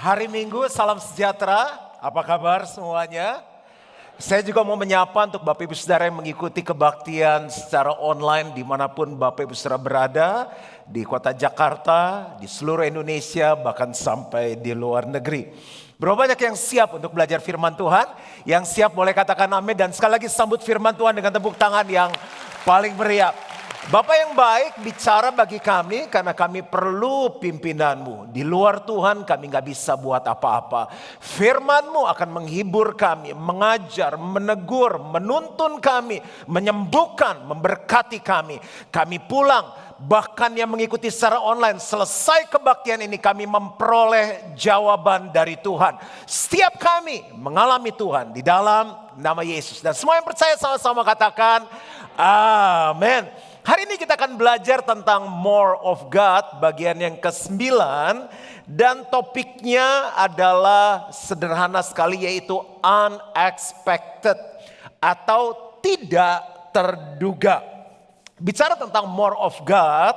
Hari Minggu, salam sejahtera. Apa kabar semuanya? Saya juga mau menyapa untuk Bapak Ibu Saudara yang mengikuti kebaktian secara online dimanapun Bapak Ibu Saudara berada. Di kota Jakarta, di seluruh Indonesia, bahkan sampai di luar negeri. Berapa banyak yang siap untuk belajar firman Tuhan? Yang siap boleh katakan amin. Dan sekali lagi sambut firman Tuhan dengan tepuk tangan yang paling meriah. Bapak yang baik bicara bagi kami karena kami perlu pimpinanmu. Di luar Tuhan kami gak bisa buat apa-apa. Firmanmu akan menghibur kami, mengajar, menegur, menuntun kami, menyembuhkan, memberkati kami. Kami pulang, bahkan yang mengikuti secara online, selesai kebaktian ini kami memperoleh jawaban dari Tuhan. Setiap kami mengalami Tuhan di dalam nama Yesus. Dan semua yang percaya sama-sama katakan amin. Hari ini kita akan belajar tentang more of God bagian yang ke-9 dan topiknya adalah sederhana sekali yaitu unexpected atau tidak terduga. Bicara tentang more of God,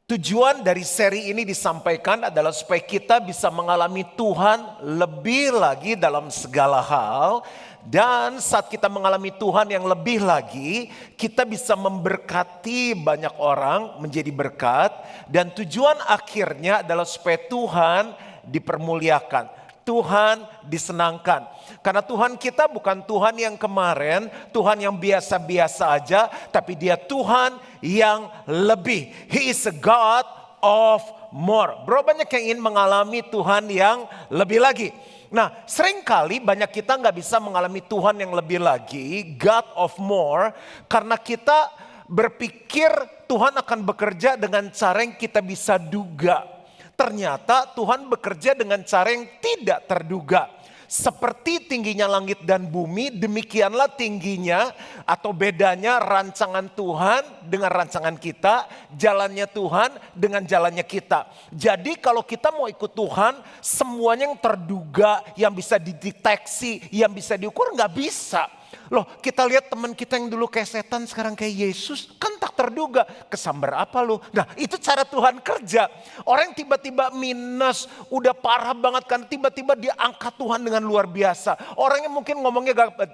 tujuan dari seri ini disampaikan adalah supaya kita bisa mengalami Tuhan lebih lagi dalam segala hal. Dan saat kita mengalami Tuhan yang lebih lagi, kita bisa memberkati banyak orang menjadi berkat. Dan tujuan akhirnya adalah supaya Tuhan dipermuliakan, Tuhan disenangkan. Karena Tuhan kita bukan Tuhan yang kemarin, Tuhan yang biasa-biasa aja, tapi Dia Tuhan yang lebih. He is a God of more. Berapa banyak yang ingin mengalami Tuhan yang lebih lagi? Nah, seringkali banyak kita nggak bisa mengalami Tuhan yang lebih lagi, God of more, karena kita berpikir Tuhan akan bekerja dengan cara yang kita bisa duga. Ternyata Tuhan bekerja dengan cara yang tidak terduga. Seperti tingginya langit dan bumi, demikianlah tingginya atau bedanya rancangan Tuhan dengan rancangan kita, jalannya Tuhan dengan jalannya kita. Jadi kalau kita mau ikut Tuhan, semuanya yang terduga, yang bisa dideteksi, yang bisa diukur nggak bisa. Loh, kita lihat teman kita yang dulu kayak setan sekarang kayak Yesus, kan tak terduga. Kesambar apa lo? Nah, itu cara Tuhan kerja. Orang yang tiba-tiba minus, udah parah banget kan, tiba-tiba dia angkat Tuhan dengan luar biasa. Orang yang mungkin ngomongnya gak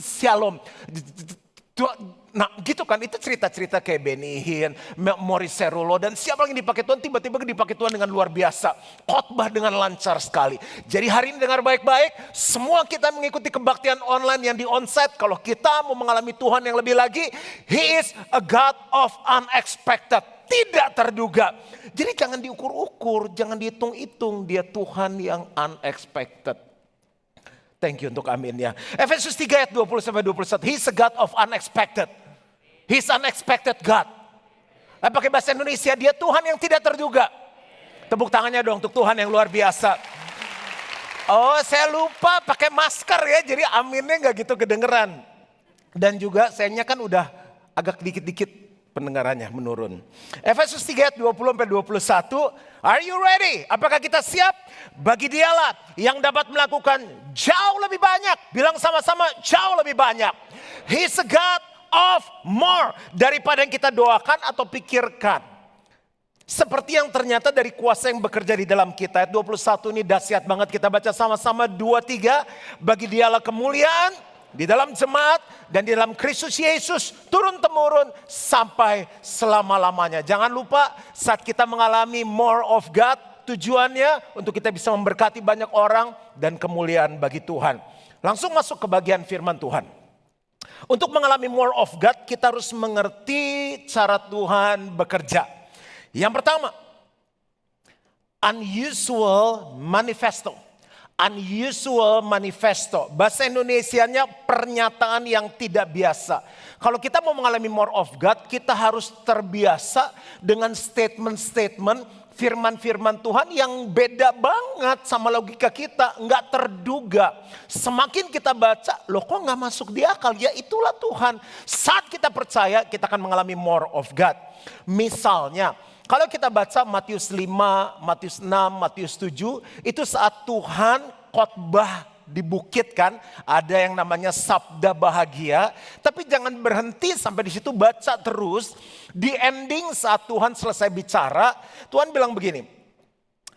shalom. Nah gitu kan, itu cerita-cerita kayak Benny Hinn, Morris Cerullo, dan siapa lagi dipakai Tuhan, tiba-tiba dipakai Tuhan dengan luar biasa. Khotbah dengan lancar sekali. Jadi hari ini dengar baik-baik, semua kita mengikuti kebaktian online yang di onsite. Kalau kita mau mengalami Tuhan yang lebih lagi, He is a God of unexpected. Tidak terduga. Jadi jangan diukur-ukur, jangan dihitung-hitung, Dia Tuhan yang unexpected. Thank you untuk amin ya. Efesus 3 ayat 20-21. He's a God of unexpected. He's unexpected God. Pakai bahasa Indonesia, Dia Tuhan yang tidak terduga. Tepuk tangannya dong untuk Tuhan yang luar biasa. Oh, saya lupa pakai masker ya, jadi aminnya gak gitu kedengeran. Dan juga sayangnya kan udah agak dikit-dikit pendengarannya menurun. Efesus 3 ayat 20-21. Are you ready? Apakah kita siap? Bagi Dialah yang dapat melakukan jauh lebih banyak. Bilang sama-sama, jauh lebih banyak. He's a God of more daripada yang kita doakan atau pikirkan. Seperti yang ternyata dari kuasa yang bekerja di dalam kita. Ayat 21 ini dahsyat banget, kita baca sama-sama 2-3. Bagi Dialah kemuliaan di dalam jemaat dan di dalam Kristus Yesus turun-temurun sampai selama-lamanya. Jangan lupa saat kita mengalami more of God, tujuannya untuk kita bisa memberkati banyak orang dan kemuliaan bagi Tuhan. Langsung masuk ke bagian firman Tuhan. Untuk mengalami more of God, kita harus mengerti cara Tuhan bekerja. Yang pertama, unusual manifesto. Unusual manifesto. Bahasa Indonesianya pernyataan yang tidak biasa. Kalau kita mau mengalami more of God, kita harus terbiasa dengan statement-statement firman-firman Tuhan yang beda banget sama logika kita, nggak terduga. Semakin kita baca, loh kok nggak masuk di akal? Ya itulah Tuhan. Saat kita percaya, kita akan mengalami more of God. Misalnya, kalau kita baca Matius 5, Matius 6, Matius 7, itu saat Tuhan khotbah di bukit kan, ada yang namanya sabda bahagia. Tapi jangan berhenti sampai di situ, baca terus. Di ending saat Tuhan selesai bicara, Tuhan bilang begini,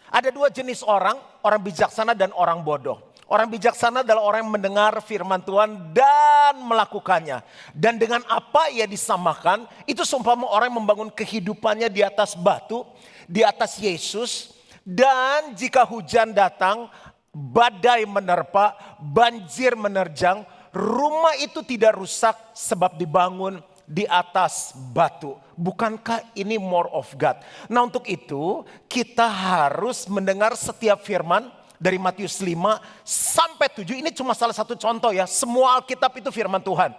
Ada dua jenis orang bijaksana dan orang bodoh. Orang bijaksana adalah orang yang mendengar firman Tuhan dan melakukannya. Dan dengan apa ia disamakan, itu seumpama orang yang membangun kehidupannya di atas batu, di atas Yesus. Dan jika hujan datang, badai menerpa, banjir menerjang, rumah itu tidak rusak sebab dibangun di atas batu. Bukankah ini more of God? Nah, untuk itu kita harus mendengar setiap firman dari Matius 5 sampai 7. Ini cuma salah satu contoh ya. Semua Alkitab itu firman Tuhan.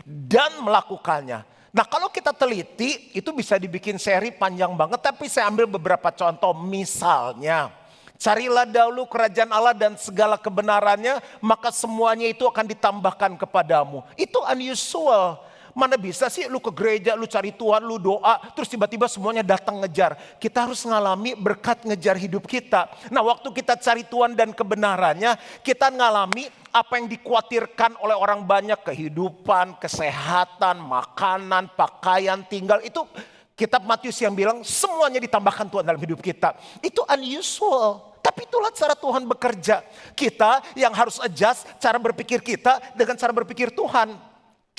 Dan melakukannya. Nah, kalau kita teliti itu bisa dibikin seri panjang banget. Tapi saya ambil beberapa contoh. Misalnya, carilah dahulu kerajaan Allah dan segala kebenarannya, maka semuanya itu akan ditambahkan kepadamu. Itu unusual. Mana bisa sih lu ke gereja, lu cari Tuhan, lu doa, terus tiba-tiba semuanya datang ngejar. Kita harus ngalami berkat ngejar hidup kita. Nah, waktu kita cari Tuhan dan kebenarannya, kita ngalami apa yang dikhawatirkan oleh orang banyak. Kehidupan, kesehatan, makanan, pakaian, tinggal. Itu kitab Matius yang bilang semuanya ditambahkan Tuhan dalam hidup kita. Itu unusual. Tapi itulah cara Tuhan bekerja. Kita yang harus adjust cara berpikir kita dengan cara berpikir Tuhan.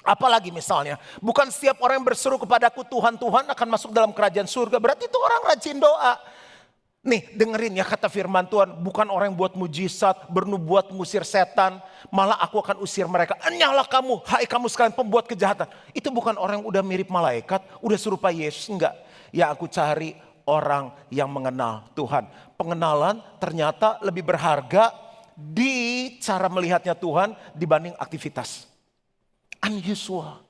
Apalagi misalnya, bukan setiap orang yang berseru kepadaku Tuhan, Tuhan akan masuk dalam kerajaan surga. Berarti itu orang rajin doa. Nih dengerin ya kata firman Tuhan, bukan orang yang buat mujizat, bernubuat ngusir setan. Malah aku akan usir mereka. Enyahlah kamu, hai kamu sekalian pembuat kejahatan. Itu bukan orang yang udah mirip malaikat, udah serupa Yesus, enggak. Yang aku cari orang yang mengenal Tuhan. Pengenalan ternyata lebih berharga di cara melihatnya Tuhan dibanding aktivitas. Unusual.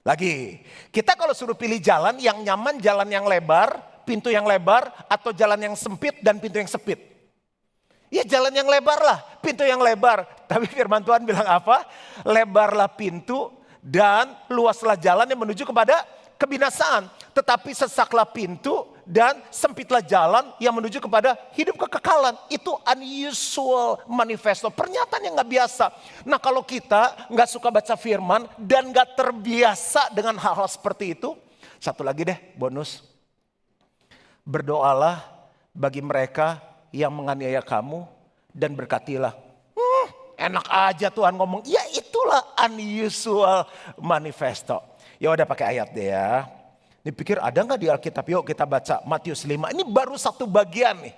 Lagi, kita kalau suruh pilih jalan yang nyaman, jalan yang lebar, pintu yang lebar, atau jalan yang sempit dan pintu yang sempit. Ya jalan yang lebar lah, pintu yang lebar. Tapi firman Tuhan bilang apa? Lebarlah pintu dan luaslah jalan yang menuju kepada kebinasaan. Tetapi sesaklah pintu dan sempitlah jalan yang menuju kepada hidup kekekalan. Itu unusual manifesto, pernyataan yang gak biasa. Nah, kalau kita gak suka baca firman dan gak terbiasa dengan hal-hal seperti itu. Satu lagi deh bonus. Berdoalah bagi mereka yang menganiaya kamu dan berkatilah. Enak aja Tuhan ngomong. Ya itulah unusual manifesto. Ya udah pakai ayat deh ya. Dipikir ada gak di Alkitab? Yuk kita baca Matius 5. Ini baru satu bagian nih.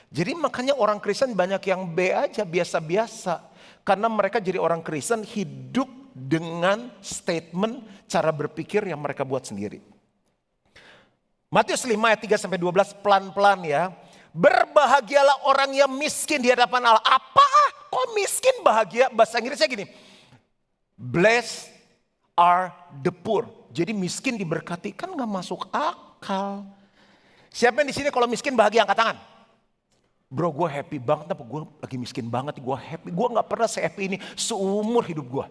Jadi makanya orang Kristen banyak yang B aja, biasa-biasa. Karena mereka jadi orang Kristen hidup dengan statement cara berpikir yang mereka buat sendiri. Matius 5 ayat 3 sampai 12 pelan-pelan ya. Berbahagialah orang yang miskin di hadapan Allah. Apa? Kok miskin bahagia? Bahasa Inggrisnya gini. Blessed are the poor. Jadi miskin diberkati, kan gak masuk akal. Siapa yang di sini kalau miskin bahagia angkat tangan? Bro, gue happy banget, tapi gue lagi miskin banget, gue happy. Gue gak pernah se-happy ini seumur hidup gue.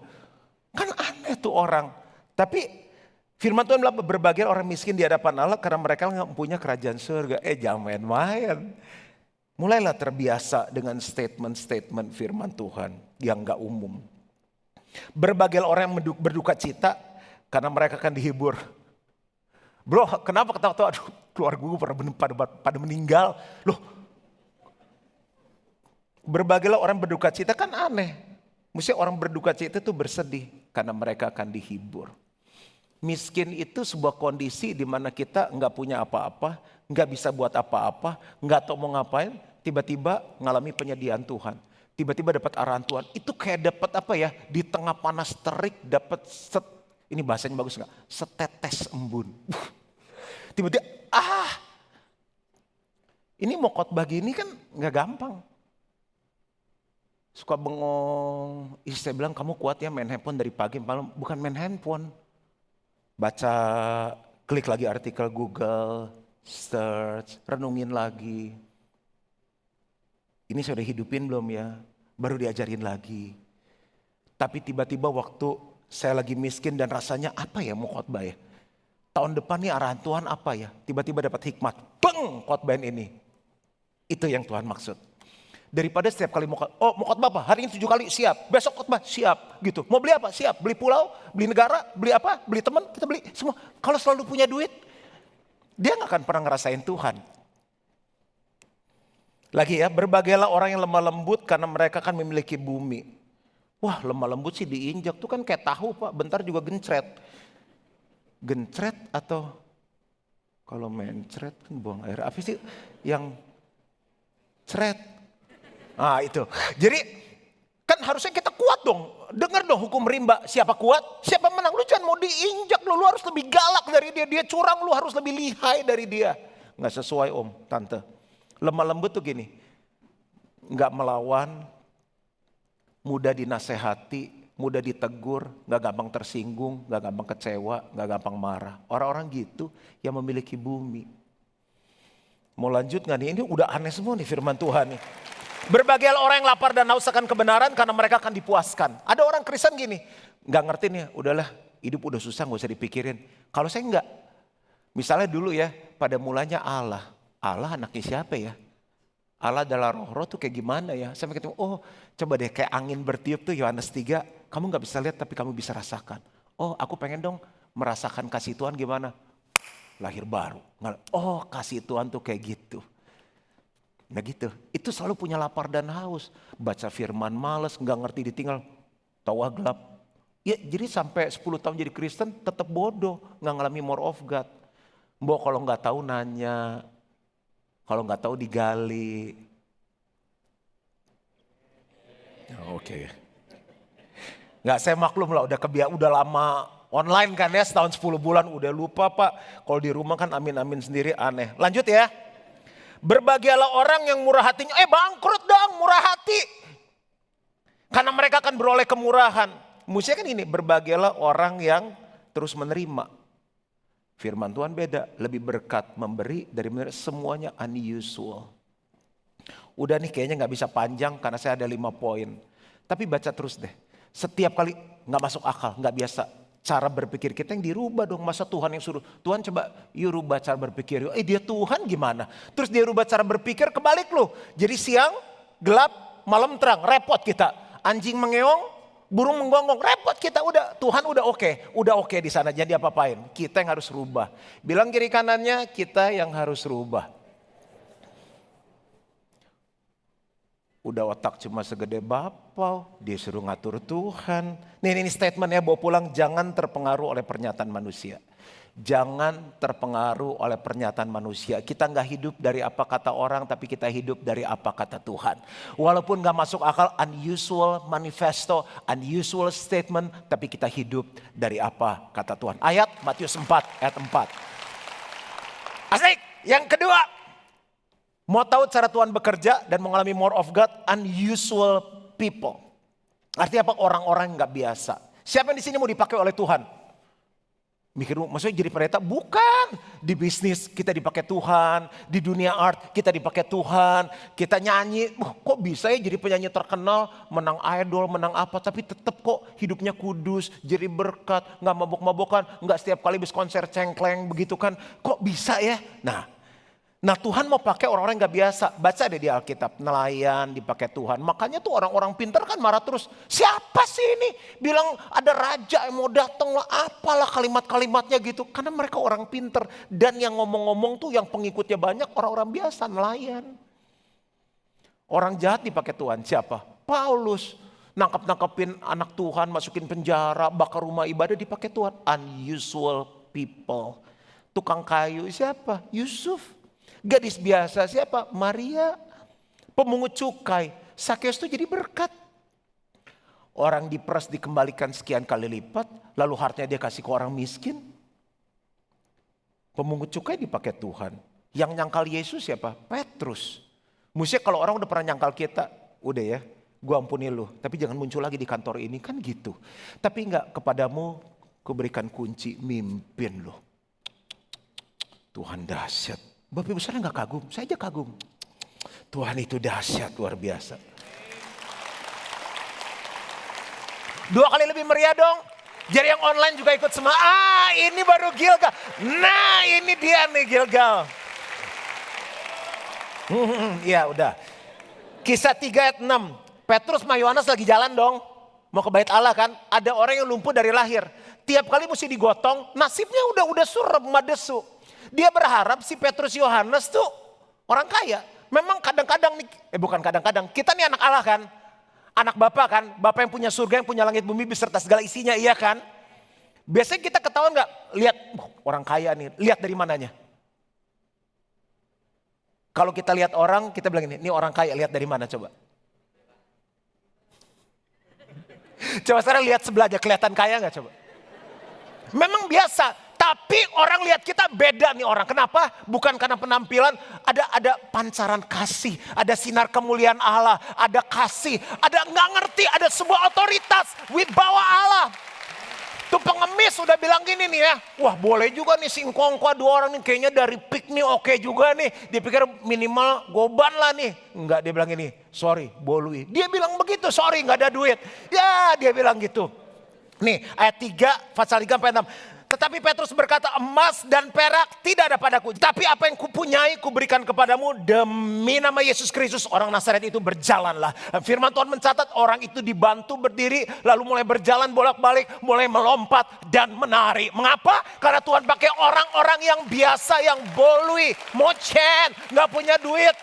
Kan aneh tuh orang. Tapi firman Tuhan bilang berbahagia orang miskin di hadapan Allah karena mereka gak punya kerajaan surga. Jangan main-main. Mulailah terbiasa dengan statement-statement firman Tuhan yang gak umum. Berbahagialah orang yang berduka cita karena mereka akan dihibur. Bro, kenapa ketawa-tawa? Aduh, keluarga gue pada meninggal. Loh, berbahagialah orang berduka cita kan aneh. Mesti orang berduka cita itu bersedih karena mereka akan dihibur. Miskin itu sebuah kondisi di mana kita nggak punya apa-apa, nggak bisa buat apa-apa, nggak tahu mau ngapain, tiba-tiba ngalami penyediaan Tuhan. Tiba-tiba dapat arahan Tuhan. Itu kayak dapat apa ya? Di tengah panas terik dapat ini bahasanya bagus nggak? Setetes embun. Tiba-tiba, ini mau khotbah gini kan nggak gampang. Suka bengong, istri bilang kamu kuat ya main handphone dari pagi malam. Bukan main handphone. Baca, klik lagi artikel Google, search, renungin lagi. Ini sudah hidupin belum ya? Baru diajarin lagi. Tapi tiba-tiba waktu saya lagi miskin dan rasanya apa ya mau khotbah ya. Tahun depan nih arahan Tuhan apa ya. Tiba-tiba dapat hikmat. Beng khotbahin ini. Itu yang Tuhan maksud. Daripada setiap kali mau khotbah apa? Hari ini 7 kali siap. Besok khotbah siap gitu. Mau beli apa? Siap. Beli pulau, beli negara, beli apa? Beli teman, kita beli semua. Kalau selalu punya duit, dia gak akan pernah ngerasain Tuhan. Lagi ya, berbagailah orang yang lemah lembut karena mereka kan memiliki bumi. Wah, lemah lembut sih diinjak tuh kan kayak tahu Pak, bentar juga gencret. Gencret atau kalau mencret kan buang air. Apa sih yang cret? Ah itu. Jadi kan harusnya kita kuat dong. Dengar dong hukum rimba. Siapa kuat, siapa menang. Lu jangan mau diinjak lu harus lebih galak dari dia. Dia curang, lu harus lebih lihai dari dia. Nggak sesuai om, tante. Lemah lembut tuh gini. Nggak melawan, mudah dinasehati, mudah ditegur, nggak gampang tersinggung, nggak gampang kecewa, nggak gampang marah. Orang-orang gitu yang memiliki bumi. Mau lanjut nggak nih? Ini udah aneh semua nih firman Tuhan nih. Berbagailah orang yang lapar dan haus akan kebenaran karena mereka akan dipuaskan. Ada orang Kristen gini, nggak ngerti nih, udahlah hidup udah susah nggak usah dipikirin. Kalau saya nggak, misalnya dulu ya, pada mulanya Allah anaknya siapa ya? Allah adalah roh tuh kayak gimana ya? Sampai ketemu, oh coba deh kayak angin bertiup tuh Yohanes 3. Kamu gak bisa lihat tapi kamu bisa rasakan. Oh aku pengen dong merasakan kasih Tuhan gimana? Lahir baru. Oh kasih Tuhan tuh kayak gitu. Nah gitu, itu selalu punya lapar dan haus. Baca firman males, gak ngerti ditinggal, tawa gelap. Ya jadi sampai 10 tahun jadi Kristen tetap bodoh. Gak ngalami more of God. Mbok kalau gak tahu nanya. Kalau nggak tahu digali. Oke. Nggak saya maklum lah udah lama online kan ya setahun 10 bulan udah lupa Pak. Kalau di rumah kan amin-amin sendiri aneh. Lanjut ya. Berbahagialah orang yang murah hatinya. Bangkrut dong murah hati. Karena mereka akan beroleh kemurahan. Musiknya kan ini berbahagialah orang yang terus menerima. Firman Tuhan beda, lebih berkat memberi dari menerima, semuanya unusual. Udah nih kayaknya gak bisa panjang karena saya ada 5 poin. Tapi baca terus deh, setiap kali gak masuk akal, gak biasa. Cara berpikir kita yang dirubah dong, masa Tuhan yang suruh. Tuhan coba yuk rubah cara berpikir, dia Tuhan gimana? Terus dia rubah cara berpikir kebalik loh. Jadi siang gelap, malam terang, repot kita. Anjing mengeong, burung menggonggong, repot kita udah. Tuhan udah oke di sana, jadi apa-apain. Kita yang harus rubah. Bilang kiri kanannya, kita yang harus rubah. Udah otak cuma segede bapau, dia suruh ngatur Tuhan. Ini statement ya, bawa pulang, jangan terpengaruh oleh pernyataan manusia. Jangan terpengaruh oleh pernyataan manusia. Kita gak hidup dari apa kata orang, tapi kita hidup dari apa kata Tuhan. Walaupun gak masuk akal, unusual manifesto, unusual statement, tapi kita hidup dari apa kata Tuhan. Ayat Matius 4 ayat 4. Asik. Yang kedua, mau tahu cara Tuhan bekerja dan mengalami more of God, unusual people. Artinya apa? Orang-orang yang gak biasa. Siapa yang di sini mau dipakai oleh Tuhan? Mikir maksudnya jadi pendeta? Bukan. Di bisnis kita dipakai Tuhan. Di dunia art kita dipakai Tuhan. Kita nyanyi. Kok bisa ya jadi penyanyi terkenal. Menang idol, menang apa. Tapi tetap kok hidupnya kudus. Jadi berkat. Gak mabok-mabokan. Gak setiap kali bis konser cengkleng begitu kan. Kok bisa ya? Nah Tuhan mau pakai orang-orang yang gak biasa. Baca deh di Alkitab, nelayan dipakai Tuhan. Makanya tuh orang-orang pintar kan marah terus. Siapa sih ini? Bilang ada raja yang mau datang lah. Apalah kalimat-kalimatnya gitu. Karena mereka orang pintar. Dan yang ngomong-ngomong tuh yang pengikutnya banyak orang-orang biasa, nelayan. Orang jahat dipakai Tuhan, siapa? Paulus. Nangkep-nangkepin anak Tuhan, masukin penjara, bakar rumah ibadah dipakai Tuhan. Unusual people. Tukang kayu siapa? Yusuf. Gadis biasa siapa? Maria. Pemungut cukai. Sakeus itu jadi berkat. Orang diperas dikembalikan sekian kali lipat. Lalu hartanya dia kasih ke orang miskin. Pemungut cukai dipakai Tuhan. Yang nyangkal Yesus siapa? Petrus. Maksudnya kalau orang udah pernah nyangkal kita. Udah ya, gue ampuni lu. Tapi jangan muncul lagi di kantor ini, kan gitu. Tapi enggak, kepadamu kuberikan kunci, mimpin lu. Tuhan dahsyat. Bapak Ibu saudara gak kagum? Saya aja kagum. Tuhan itu dahsyat, luar biasa. 2 kali lebih meriah dong. Jadi yang online juga ikut semua. Ini baru Gilgal. Nah ini dia nih Gilgal. Ya udah. Kisah 3 ayat 6. Petrus sama Yohanes lagi jalan dong. Mau ke bait Allah kan. Ada orang yang lumpuh dari lahir. Tiap kali mesti digotong. Nasibnya udah surem madesu. Dia berharap si Petrus Yohanes tuh orang kaya. Memang kadang-kadang nih, bukan kadang-kadang, kita nih anak Allah kan. Anak Bapa kan, Bapa yang punya surga, yang punya langit bumi beserta segala isinya, iya kan? Biasanya kita ketahuan gak? Lihat, orang kaya nih, lihat dari mananya? Kalau kita lihat orang, kita bilang ini orang kaya, lihat dari mana coba? Coba sekarang lihat sebelahnya, kelihatan kaya gak coba? Memang biasa, tapi orang lihat kita beda nih orang. Kenapa? Bukan karena penampilan, ada pancaran kasih, ada sinar kemuliaan Allah, ada kasih, ada nggak ngerti, ada sebuah otoritas, wibawa Allah. Tuh pengemis udah bilang gini nih ya, wah boleh juga nih singkongko 2 orang nih kayaknya dari pik nih oke juga nih. Dia pikir minimal goban lah nih. Enggak, dia bilang gini, sorry bolui. Dia bilang begitu, sorry nggak ada duit. Ya dia bilang gitu. Nih ayat 3, pasal 3 sampai 6. Tetapi Petrus berkata, emas dan perak tidak ada padaku. Tapi apa yang kupunyai kuberikan kepadamu demi nama Yesus Kristus orang Nazaret itu berjalanlah. Firman Tuhan mencatat orang itu dibantu berdiri lalu mulai berjalan bolak-balik, mulai melompat dan menari. Mengapa? Karena Tuhan pakai orang-orang yang biasa, yang bolui, mocen, gak punya duit.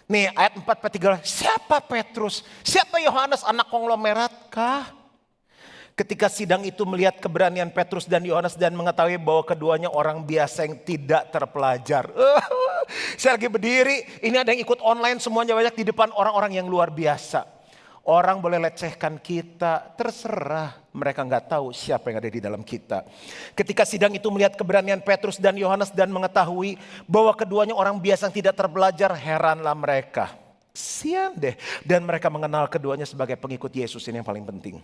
Nih ayat 4-3, siapa Petrus? Siapa Yohanes anak konglomerat kah? Ketika sidang itu melihat keberanian Petrus dan Yohanes dan mengetahui bahwa keduanya orang biasa yang tidak terpelajar. Saya lagi berdiri, ini ada yang ikut online semuanya banyak di depan orang-orang yang luar biasa. Orang boleh lecehkan kita, terserah. Mereka nggak tahu siapa yang ada di dalam kita. Ketika sidang itu melihat keberanian Petrus dan Yohanes dan mengetahui bahwa keduanya orang biasa yang tidak terpelajar, heranlah mereka. Sian deh. Dan mereka mengenal keduanya sebagai pengikut Yesus, ini yang paling penting.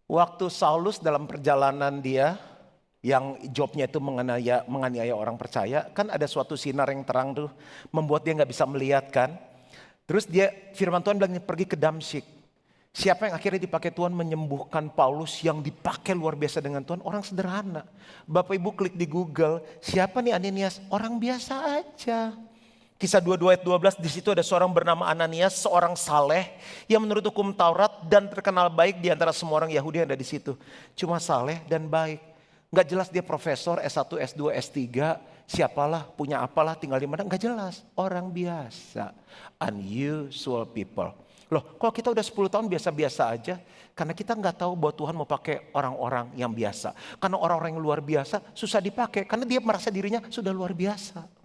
Waktu Saulus dalam perjalanan dia yang jobnya itu menganiaya orang percaya, kan ada suatu sinar yang terang tuh membuat dia nggak bisa melihat kan. Terus dia firman Tuhan bilang pergi ke Damsyik. Siapa yang akhirnya dipakai Tuhan menyembuhkan Paulus yang dipakai luar biasa dengan Tuhan? Orang sederhana. Bapak Ibu klik di Google, siapa nih Ananias? Orang biasa aja. Kisah 22 ayat 12, di situ ada seorang bernama Ananias, seorang saleh yang menurut hukum Taurat dan terkenal baik di antara semua orang Yahudi yang ada di situ. Cuma saleh dan baik. Gak jelas dia profesor, S1, S2, S3, siapalah, punya apalah, tinggal di mana, gak jelas. Orang biasa, unusual people. Loh, kalau kita udah 10 tahun biasa-biasa aja, karena kita gak tahu bahwa Tuhan mau pakai orang-orang yang biasa. Karena orang-orang yang luar biasa susah dipakai, karena dia merasa dirinya sudah luar biasa.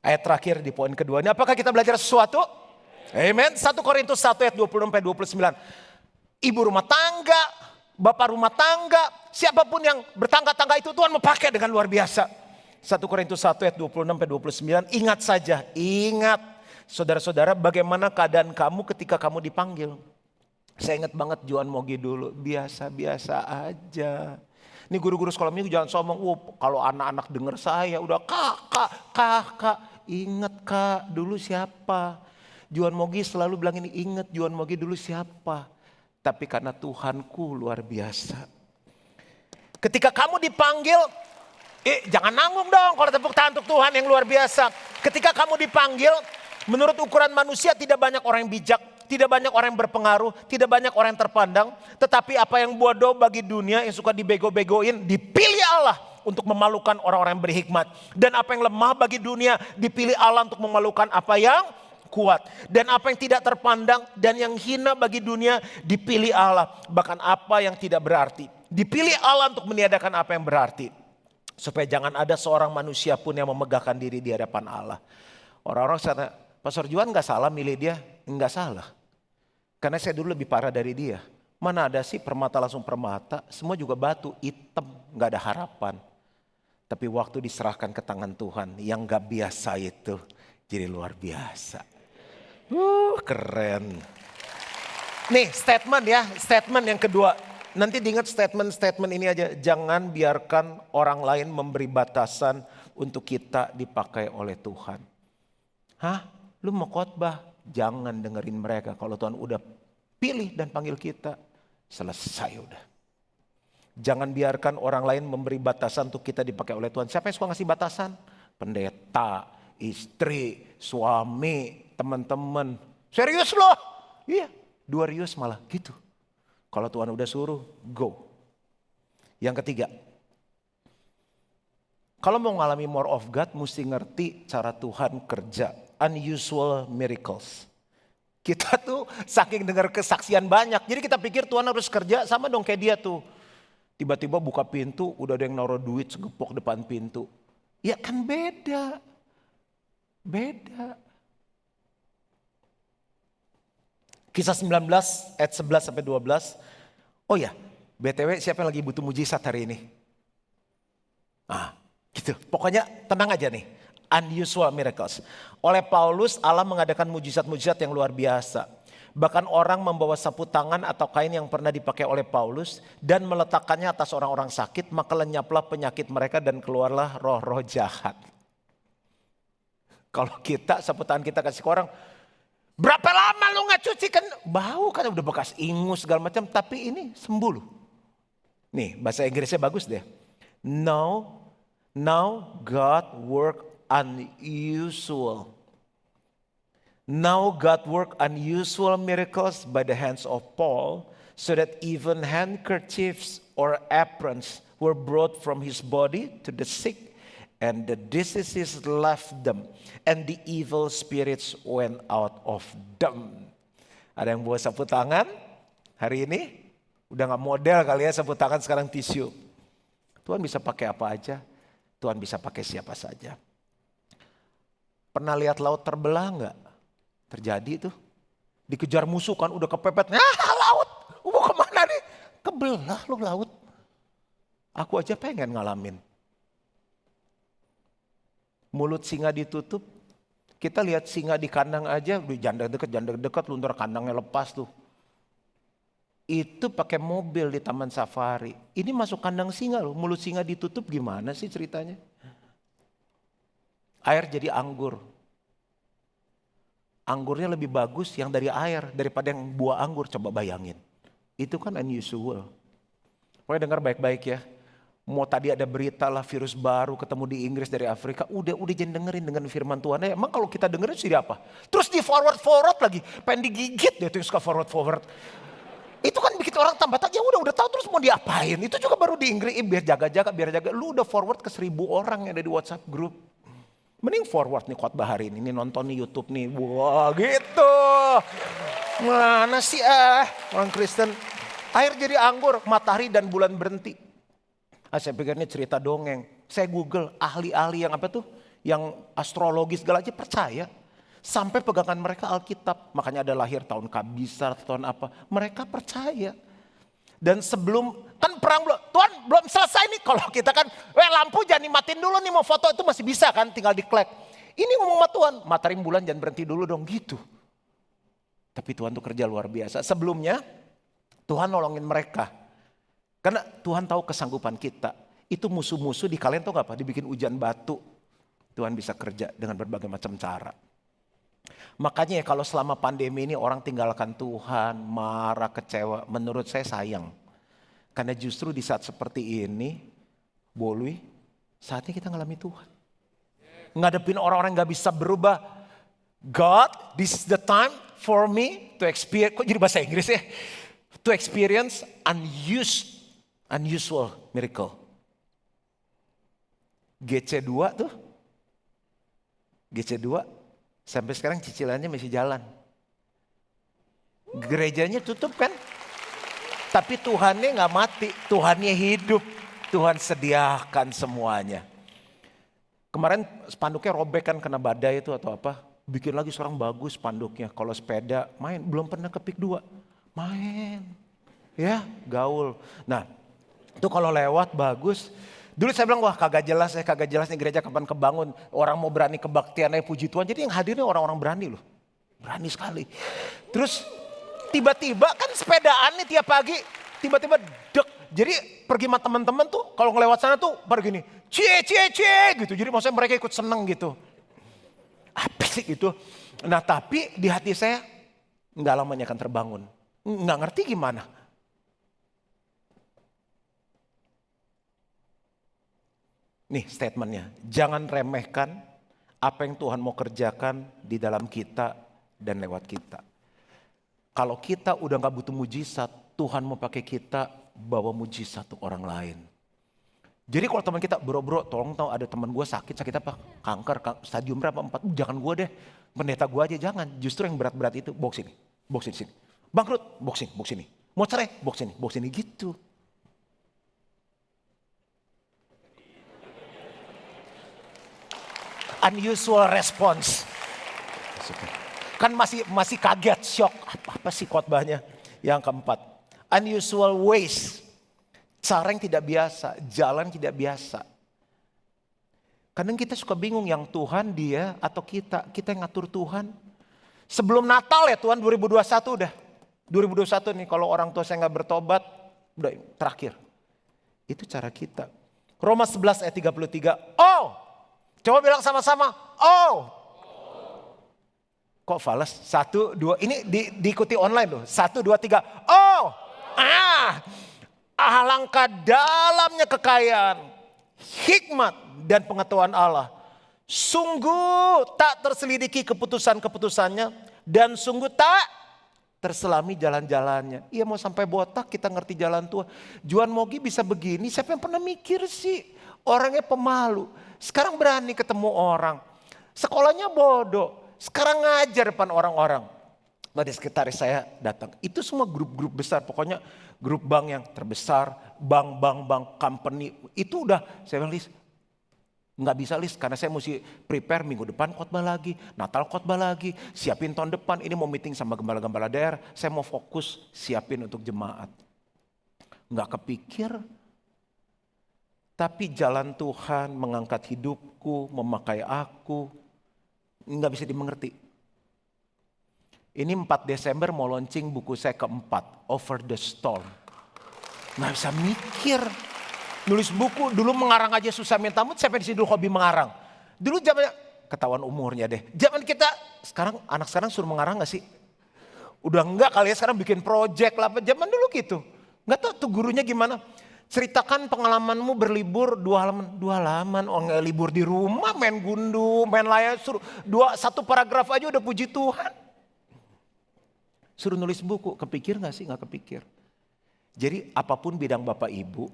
Ayat terakhir di poin kedua ini, apakah kita belajar sesuatu? Amen. 1 Korintus 1 ayat 20-29. Ibu rumah tangga, bapak rumah tangga, siapapun yang bertangga-tangga itu Tuhan mau pakai dengan luar biasa. 1 Korintus 1 ayat 26-29. Ingat saja, ingat saudara-saudara bagaimana keadaan kamu ketika kamu dipanggil. Saya ingat banget Johan Mogi dulu, biasa-biasa aja. Ini guru-guru sekolah minggu jangan sombong, kalau anak-anak denger saya udah kakak. Ingat kak, dulu siapa? Johan Mogi selalu bilang ini, ingat Johan Mogi dulu siapa? Tapi karena Tuhanku luar biasa. Ketika kamu dipanggil, jangan nanggung dong kalau tepuk tangan untuk Tuhan yang luar biasa. Ketika kamu dipanggil, menurut ukuran manusia tidak banyak orang yang bijak. Tidak banyak orang yang berpengaruh, tidak banyak orang yang terpandang. Tetapi apa yang bodoh bagi dunia yang suka dibego-begoin, dipilih Allah untuk memalukan orang-orang yang berhikmat. Dan apa yang lemah bagi dunia, dipilih Allah untuk memalukan apa yang kuat. Dan apa yang tidak terpandang dan yang hina bagi dunia, dipilih Allah. Bahkan apa yang tidak berarti, dipilih Allah untuk meniadakan apa yang berarti. Supaya jangan ada seorang manusia pun yang memegahkan diri di hadapan Allah. Orang-orang sana, Pastor Juan gak salah milih dia? Enggak salah. Karena saya dulu lebih parah dari dia. Mana ada sih permata langsung permata, semua juga batu, hitam, gak ada harapan. Tapi waktu diserahkan ke tangan Tuhan, yang gak biasa itu jadi luar biasa. Keren. Nih statement ya, statement yang kedua. Nanti diingat statement ini aja. Jangan biarkan orang lain memberi batasan untuk kita dipakai oleh Tuhan. Hah? Lu mau khotbah? Jangan dengerin mereka. Kalau Tuhan udah pilih dan panggil kita, selesai udah. Jangan biarkan orang lain memberi batasan untuk kita dipakai oleh Tuhan. Siapa yang suka ngasih batasan? Pendeta, istri, suami, teman-teman. Serius loh? Iya, 2 rius malah gitu. Kalau Tuhan udah suruh, go. Yang ketiga, Kalau mau ngalami more of God, mesti ngerti cara Tuhan kerja. Unusual miracles. Kita tuh saking dengar kesaksian banyak. Jadi kita pikir Tuhan harus kerja sama dong kayak dia tuh. Tiba-tiba buka pintu, udah ada yang naruh duit segepok depan pintu. Ya kan beda. Beda. Kisah 19 ayat 11 sampai 12. Oh ya, BTW siapa yang lagi butuh mujizat hari ini? Gitu. Pokoknya tenang aja nih. Unusual miracles. Oleh Paulus, Allah mengadakan mujizat-mujizat yang luar biasa. Bahkan orang membawa sapu tangan atau kain yang pernah dipakai oleh Paulus dan meletakkannya atas orang-orang sakit, maka lenyaplah penyakit mereka dan keluarlah roh-roh jahat. Kalau kita, sapu tangan kita kasih ke orang, berapa lama lu gak cuci kan? Bau kan udah bekas ingus segala macam, tapi ini sembuh loh. Nih bahasa Inggrisnya bagus deh. Now God work unusual. Now God work unusual miracles by the hands of Paul, so that even handkerchiefs or aprons were brought from his body to the sick, and the diseases left them, and the evil spirits went out of them. Ada yang bawa sapu tangan hari ini? Udah gak model kali ya sapu tangan, sekarang tisu. Tuhan bisa pakai apa aja. Tuhan bisa pakai siapa saja. Pernah lihat laut terbelah enggak? Terjadi tuh. Dikejar musuh kan udah kepepet. Laut, mau kemana nih? Kebelah lu laut. Aku aja pengen ngalamin. Mulut singa ditutup. Kita lihat singa di kandang aja. Janda dekat, luntur kandangnya lepas tuh. Itu pakai mobil di taman safari. Ini masuk kandang singa loh, mulut singa ditutup, gimana sih ceritanya? Air jadi anggur. Anggurnya lebih bagus yang dari air daripada yang buah anggur, coba bayangin. Itu kan unusual. Pokoknya dengar baik-baik ya. Mau tadi ada berita lah virus baru ketemu di Inggris dari Afrika, udah jangan dengerin dengan firman Tuhan. Emang kalau kita dengerin sih apa? Terus di forward lagi, pengen digigit dia tuh yang suka forward. Itu kan bikin orang tambah tak, ya udah tahu terus mau diapain. Itu juga baru di Inggris, biar jaga. Lu udah forward ke 1.000 orang yang ada di WhatsApp group. Mending forward nih khotbah hari ini nonton nih YouTube nih. Wah gitu. Mana sih orang Kristen. Air jadi anggur, matahari dan bulan berhenti. Saya pikir ini cerita dongeng. Saya Google ahli-ahli yang apa tuh? Yang astrologis segala aja percaya. Sampai pegangan mereka Alkitab. Makanya ada lahir tahun Kabisar, tahun apa. Mereka percaya. Dan sebelum, kan perang Tuhan belum selesai nih. Kalau kita kan, lampu jangan dimatiin dulu nih, mau foto itu masih bisa kan, tinggal diklek. Ini ngomong sama Tuhan, matahari bulan jangan berhenti dulu dong gitu. Tapi Tuhan tuh kerja luar biasa. Sebelumnya Tuhan nolongin mereka. Karena Tuhan tahu kesanggupan kita. Itu musuh-musuh di kalian tuh gak apa, dibikin hujan batu. Tuhan bisa kerja dengan berbagai macam cara. Makanya ya kalau selama pandemi ini orang tinggalkan Tuhan, marah, kecewa, menurut saya sayang. Karena justru di saat seperti ini, Bolui, saatnya kita ngalami Tuhan. Ngadepin orang-orang gak bisa berubah. God, this is the time for me to experience, kok jadi bahasa Inggris ya? To experience unusual miracle. GC2 tuh, GC2 sampai sekarang cicilannya masih jalan. Gerejanya tutup kan? Tapi Tuhannya gak mati, Tuhannya hidup. Tuhan sediakan semuanya. Kemarin spanduknya robek kan kena badai itu atau apa. Bikin lagi seorang bagus spanduknya. Kalau sepeda main, belum pernah ke Pik 2. Main, ya gaul. Nah itu kalau lewat bagus. Dulu saya bilang wah kagak jelas nih gereja kapan kebangun. Orang mau berani kebaktian aja puji Tuhan. Jadi yang hadirnya orang-orang berani loh. Berani sekali. Terus tiba-tiba kan sepedaan nih tiap pagi. Tiba-tiba dek. Jadi pergi sama teman-teman tuh kalau ngelewat sana tuh pada gini. Cie gitu. Jadi maksudnya mereka ikut seneng gitu. Apa sih itu? Nah tapi di hati saya gak lamanya akan terbangun. Gak ngerti gimana. Nih statementnya, jangan remehkan apa yang Tuhan mau kerjakan di dalam kita dan lewat kita. Kalau kita udah gak butuh mujizat, Tuhan mau pakai kita bawa mujizat untuk orang lain. Jadi kalau teman kita, bro tolong tahu ada teman gue sakit apa? Kanker, stadium berapa? 4. Jangan gue deh, pendeta gue aja jangan. Justru yang berat-berat itu, box ini sini. Bangkrut, box sini. Mau cerai, box sini gitu. Unusual response. Kan masih kaget, shock. Apa sih khotbahnya? Yang keempat, unusual ways. Cara yang tidak biasa, jalan tidak biasa. Kadang kita suka bingung yang Tuhan dia atau kita yang ngatur Tuhan. Sebelum Natal ya Tuhan 2021 udah. 2021 nih kalau orang tua saya gak bertobat, udah terakhir. Itu cara kita. Roma 11 ayat 33, oh! Coba bilang sama-sama, oh! Kok fales? 1, 2, ini diikuti online loh. 1, 2, 3, oh! Alangkah dalamnya kekayaan, hikmat dan pengetahuan Allah. Sungguh tak terselidiki keputusan-keputusannya dan sungguh tak terselami jalan-jalannya. Iya mau sampai botak kita ngerti jalan Tuhan. Juan Mogi bisa begini, siapa yang pernah mikir sih? Orangnya pemalu, sekarang berani ketemu orang. Sekolahnya bodoh, sekarang ngajar depan orang-orang. Tadi sekretaris saya datang, itu semua grup-grup besar, pokoknya grup bank yang terbesar, bank company, itu udah saya bilang list, nggak bisa list karena saya mesti prepare minggu depan khotbah lagi, Natal khotbah lagi, siapin tahun depan, ini mau meeting sama gembala-gembala daerah, saya mau fokus siapin untuk jemaat. Nggak kepikir, tapi jalan Tuhan mengangkat hidupku, memakai aku, nggak bisa dimengerti. Ini 4 Desember mau launching buku saya keempat, Over the Storm. Nggak bisa mikir. Nulis buku, dulu mengarang aja susah minta ampun, siapa di sini dulu hobi mengarang? Dulu zaman, ketahuan umurnya deh. Zaman kita, sekarang anak sekarang suruh mengarang gak sih? Udah enggak kali ya sekarang bikin project lah, zaman dulu gitu. Nggak tahu tuh gurunya gimana. Ceritakan pengalamanmu berlibur 2 halaman. Oh nggak libur di rumah, main gundu, main layar, suruh 1 paragraf aja udah puji Tuhan. Suruh nulis buku, kepikir gak sih? Gak kepikir. Jadi apapun bidang Bapak Ibu,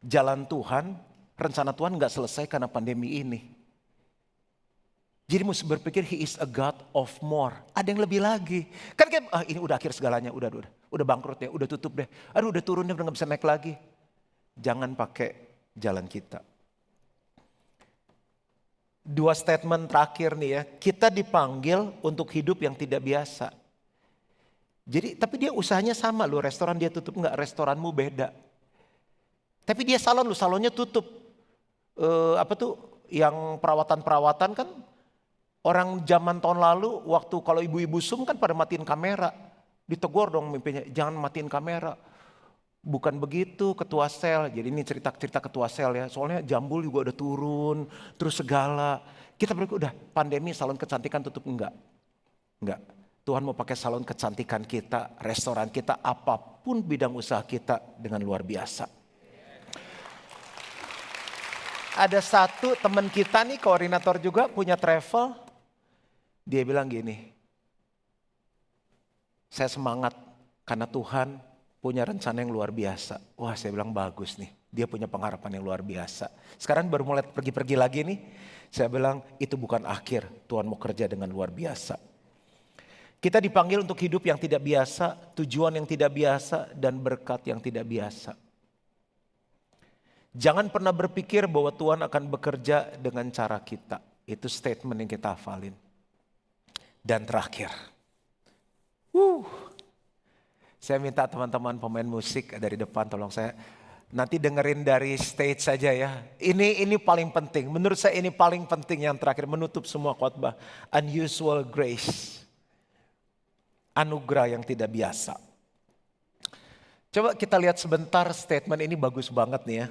jalan Tuhan, rencana Tuhan gak selesai karena pandemi ini. Jadi mesti berpikir He is a God of more. Ada yang lebih lagi. Kan ini udah akhir segalanya, udah bangkrut ya, udah tutup deh. Aduh udah turun deh, udah gak bisa naik lagi. Jangan pakai jalan kita. 2 statement terakhir nih ya, kita dipanggil untuk hidup yang tidak biasa. Jadi tapi dia usahanya sama loh, restoran dia tutup enggak, restoranmu beda. Tapi dia salon loh, salonnya tutup. Yang perawatan kan orang zaman tahun lalu waktu kalau ibu-ibu Zoom kan pada matiin kamera. Ditegur dong mimpinya, jangan matiin kamera. Bukan begitu ketua sel, jadi ini cerita ketua sel ya. Soalnya jambul juga udah turun, terus segala. Kita berpikir udah pandemi salon kecantikan tutup enggak. Tuhan mau pakai salon kecantikan kita, restoran kita, apapun bidang usaha kita dengan luar biasa. Ada satu teman kita nih, koordinator juga punya travel. Dia bilang gini, saya semangat karena Tuhan punya rencana yang luar biasa. Wah saya bilang bagus nih, dia punya pengharapan yang luar biasa. Sekarang baru mulai pergi-pergi lagi nih, saya bilang itu bukan akhir, Tuhan mau kerja dengan luar biasa. Kita dipanggil untuk hidup yang tidak biasa, tujuan yang tidak biasa, dan berkat yang tidak biasa. Jangan pernah berpikir bahwa Tuhan akan bekerja dengan cara kita. Itu statement yang kita hafalin. Dan terakhir, saya minta teman-teman pemain musik dari depan tolong saya nanti dengerin dari stage saja ya. Ini paling penting, menurut saya ini paling penting yang terakhir menutup semua khotbah. Unusual grace. Anugerah yang tidak biasa. Coba kita lihat sebentar statement ini bagus banget nih ya.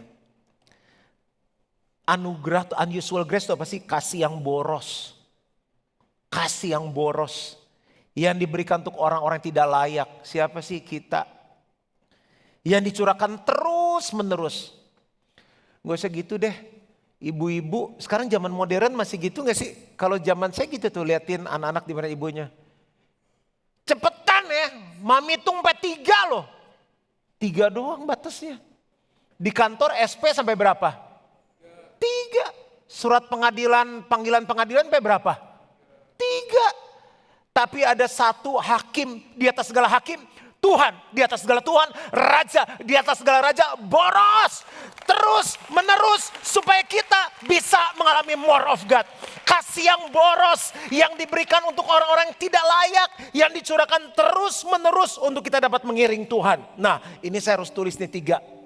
Anugerah, unusual grace itu apa sih? Kasih yang boros. Kasih yang boros. Yang diberikan untuk orang-orang yang tidak layak. Siapa sih kita? Yang dicurahkan terus menerus. Gak usah gitu deh. Ibu-ibu, sekarang zaman modern masih gitu gak sih? Kalau zaman saya gitu tuh liatin anak-anak di mana ibunya. Cepetan ya, mami hitung sampai 3 loh. 3 doang batasnya. Di kantor SP sampai berapa? 3. Surat panggilan pengadilan sampai berapa? 3. Tapi ada satu hakim di atas segala hakim. Tuhan di atas segala Tuhan. Raja di atas segala raja. Boros. Terus menerus supaya kita bisa mengalami more of God. Kasih yang boros yang diberikan untuk orang-orang yang tidak layak. Yang dicurahkan terus menerus untuk kita dapat mengiring Tuhan. Nah ini saya harus tulis nih 3.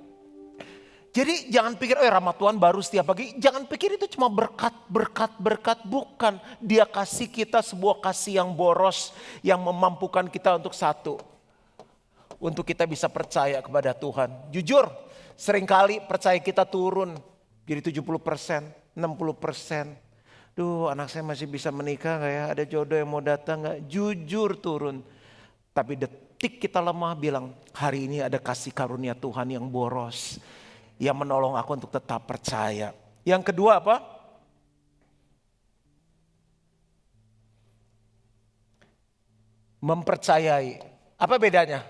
Jadi jangan pikir rahmat Tuhan baru setiap pagi. Jangan pikir itu cuma berkat. Bukan. Dia kasih kita sebuah kasih yang boros. Yang memampukan kita untuk satu. Untuk kita bisa percaya kepada Tuhan. Jujur seringkali percaya kita turun. Jadi 70%, 60%. Duh anak saya masih bisa menikah gak ya? Ada jodoh yang mau datang gak? Jujur turun. Tapi detik kita lemah bilang hari ini ada kasih karunia Tuhan yang boros. Yang menolong aku untuk tetap percaya. Yang kedua apa? Mempercayai. Apa bedanya?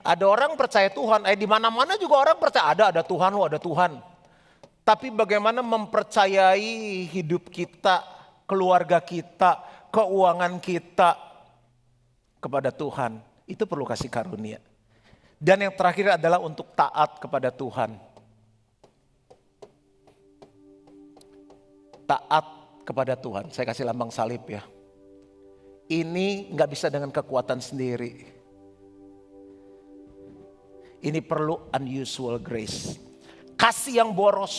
Ada orang percaya Tuhan. Di mana-mana juga orang percaya ada Tuhan, ada Tuhan. Tapi bagaimana mempercayai hidup kita, keluarga kita, keuangan kita kepada Tuhan. Itu perlu kasih karunia. Dan yang terakhir adalah untuk taat kepada Tuhan. Taat kepada Tuhan. Saya kasih lambang salib ya. Ini gak bisa dengan kekuatan sendiri. Ini perlu unusual grace. Kasih yang boros.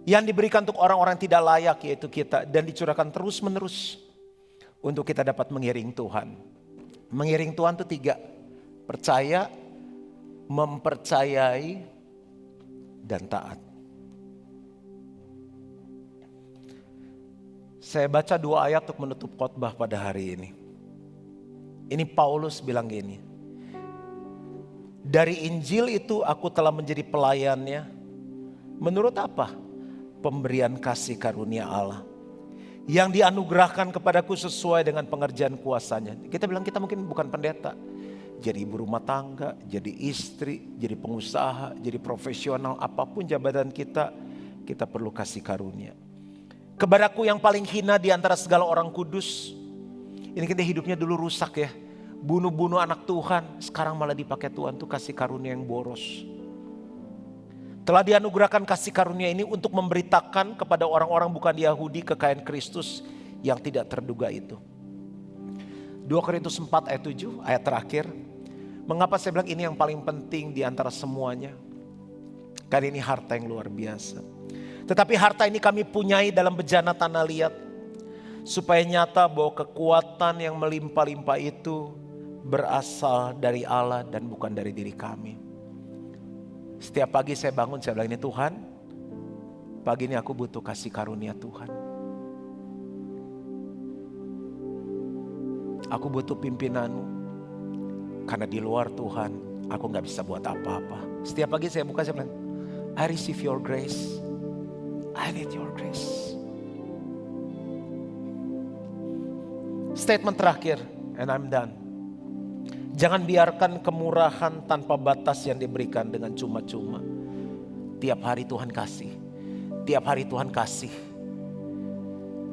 Yang diberikan untuk orang-orang yang tidak layak yaitu kita. Dan dicurahkan terus menerus. Untuk kita dapat mengiring Tuhan. Mengiring Tuhan itu 3. Percaya, mempercayai, dan taat. Saya baca 2 ayat untuk menutup khotbah pada hari ini. Ini Paulus bilang gini. Dari Injil itu aku telah menjadi pelayannya. Menurut apa? Pemberian kasih karunia Allah. Yang dianugerahkan kepadaku sesuai dengan pengerjaan kuasanya. Kita bilang kita mungkin bukan pendeta. Jadi ibu rumah tangga, jadi istri, jadi pengusaha, jadi profesional. Apapun jabatan kita, kita perlu kasih karunia. Kepadaku yang paling hina di antara segala orang kudus. Ini kita hidupnya dulu rusak ya. Bunuh-bunuh anak Tuhan. Sekarang malah dipakai Tuhan tuh kasih karunia yang boros. Telah dianugerahkan kasih karunia ini untuk memberitakan kepada orang-orang bukan Yahudi kekayaan Kristus yang tidak terduga itu. 2 Korintus 4 ayat 7 ayat terakhir. Mengapa saya bilang ini yang paling penting di antara semuanya? Karena ini harta yang luar biasa. Tetapi harta ini kami punyai dalam bejana tanah liat. Supaya nyata bahwa kekuatan yang melimpah-limpah itu berasal dari Allah dan bukan dari diri kami. Setiap pagi saya bangun saya bilang ini Tuhan. Pagi ini aku butuh kasih karunia Tuhan. Aku butuh pimpinanmu. Karena di luar Tuhan aku gak bisa buat apa-apa. Setiap pagi saya buka saya bilang I receive your grace. I need your grace. Statement terakhir, and I'm done. Jangan biarkan kemurahan tanpa batas yang diberikan dengan cuma-cuma. Tiap hari Tuhan kasih. Tiap hari Tuhan kasih.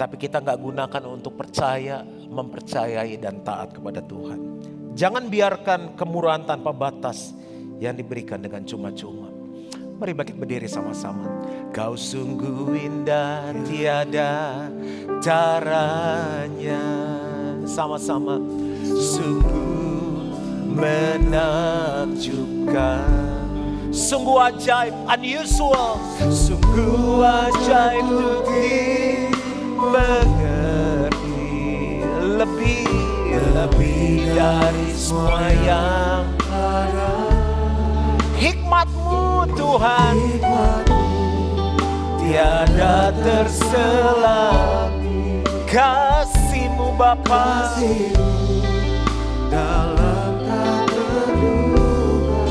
Tapi kita gak gunakan untuk percaya, mempercayai dan taat kepada Tuhan. Jangan biarkan kemurahan tanpa batas yang diberikan dengan cuma-cuma. Mari bangkit berdiri sama-sama. Kau sungguh indah tiada caranya. Sama-sama. Sungguh menakjubkan. Sungguh ajaib, unusual. Sungguh ajaib untuk dimengerti. Lebih dari semua yang ada. Hikmat-Mu Tuhan, tiada tersela. Kasih-Mu Bapa, dalam tak terduga.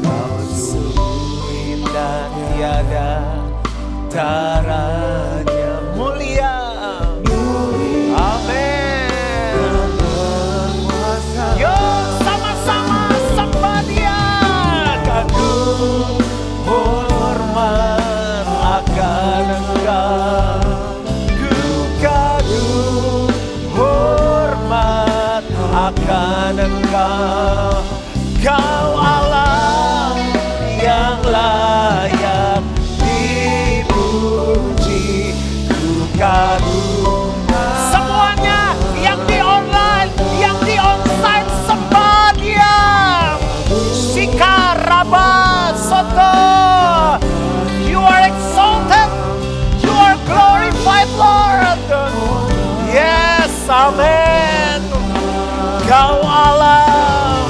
Kau sungguh indah tiada taranya. Mulia, amin. Yo sama-sama sembah Dia. Engkau, Kau Allah yang layak dipuji, ku kagum. Semuanya yang di online, yang di onsite, sembah Dia. Shika Rabba Soto, you are exalted, you are glorified, Lord. Yes, amen. Kau Allah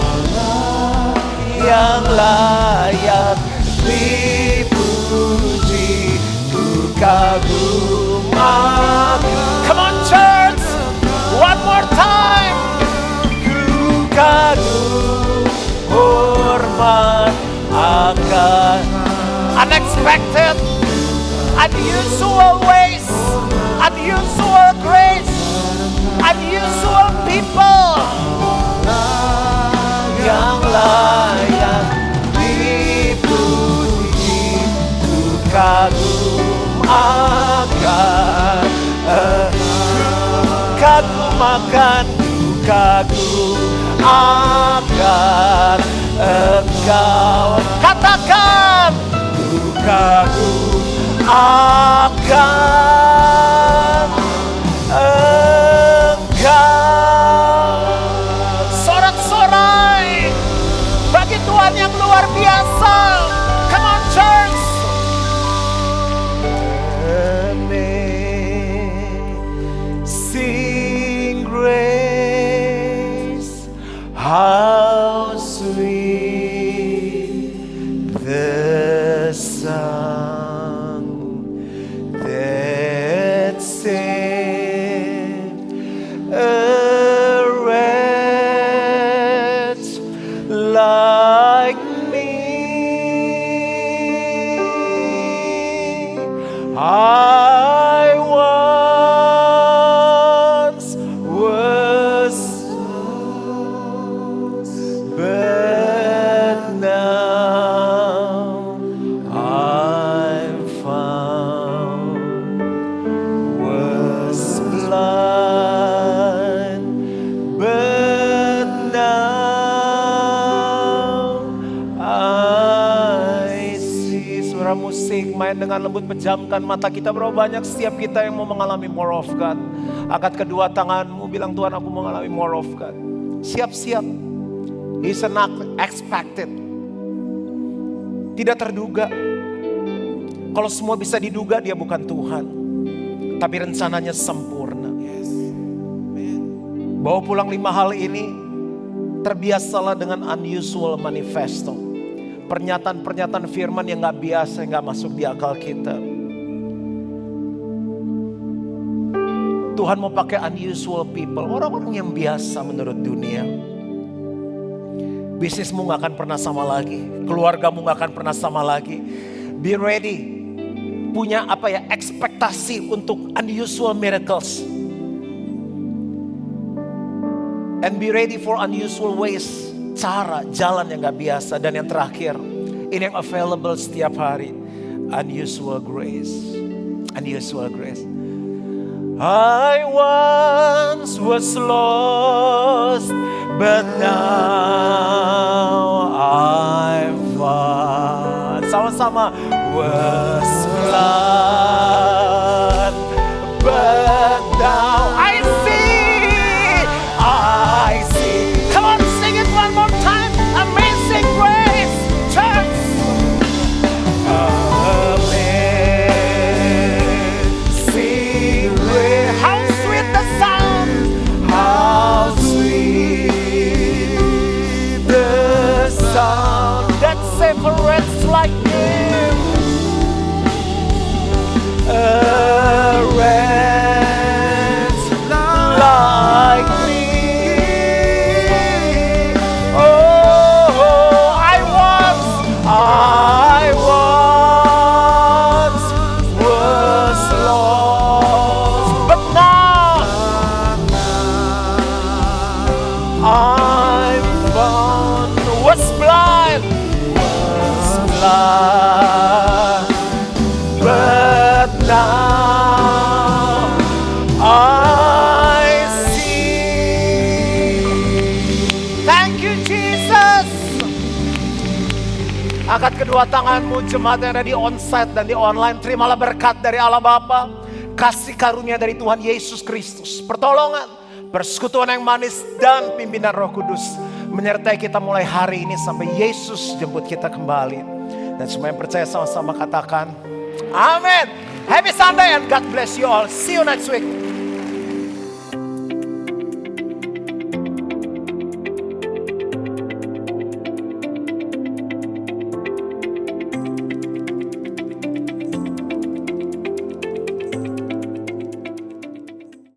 yang layak dipuji, ku kagum. Come on church, one more time. Ku kagum, hormat akan unexpected, unusual ways, unusual grace, unusual people yang layak dipuji, ku kagum akan, kagum akan, ku kagum akan Engkau. Katakan, ku kagum akan Engkau. Sorak-sorai bagi Tuhan yang luar biasa. Come on church. Amazing grace, how sweet the sound that saved a wretch like me. I once was lost, but now I'm found. Was blind, but now I see. Suara musik main dengan lembut, pejamkan mata kita. Berapa banyak setiap kita yang mau mengalami more of God. Angkat kedua tanganmu, bilang Tuhan aku mau mengalami more of God. Siap-siap. He's not expected. Tidak terduga. Kalau semua bisa diduga, Dia bukan Tuhan. Tapi rencananya sempurna. Bawa pulang 5 hal ini. Terbiasalah dengan unusual manifesto. Pernyataan-pernyataan firman yang gak biasa, yang gak masuk di akal kita. Tuhan mau pakai unusual people, orang-orang yang biasa menurut dunia. Bisnismu gak akan pernah sama lagi, keluargamu gak akan pernah sama lagi. Be ready, punya ekspektasi untuk unusual miracles. And be ready for unusual ways. Cara, jalan yang gak biasa. Dan yang terakhir, ini yang available setiap hari. Unusual grace. Unusual grace. I once was lost, but now I'm found. Sama-sama. Was blind, but now I see. Come on, sing it one more time. Amazing grace, church. Amazing grace. How sweet the sound. How sweet the sound that separates like him. A wretch like me. I once was lost, but now I'm found. Was blind, but now I see. Angkat kedua tanganmu, jemaat yang ada di onsite dan di online. Terimalah berkat dari Allah Bapa, kasih karunia dari Tuhan Yesus Kristus, pertolongan, persekutuan yang manis, dan pimpinan Roh Kudus menyertai kita mulai hari ini sampai Yesus jemput kita kembali. Dan semua yang percaya sama-sama katakan, amin. Happy Sunday and God bless you all. See you next week.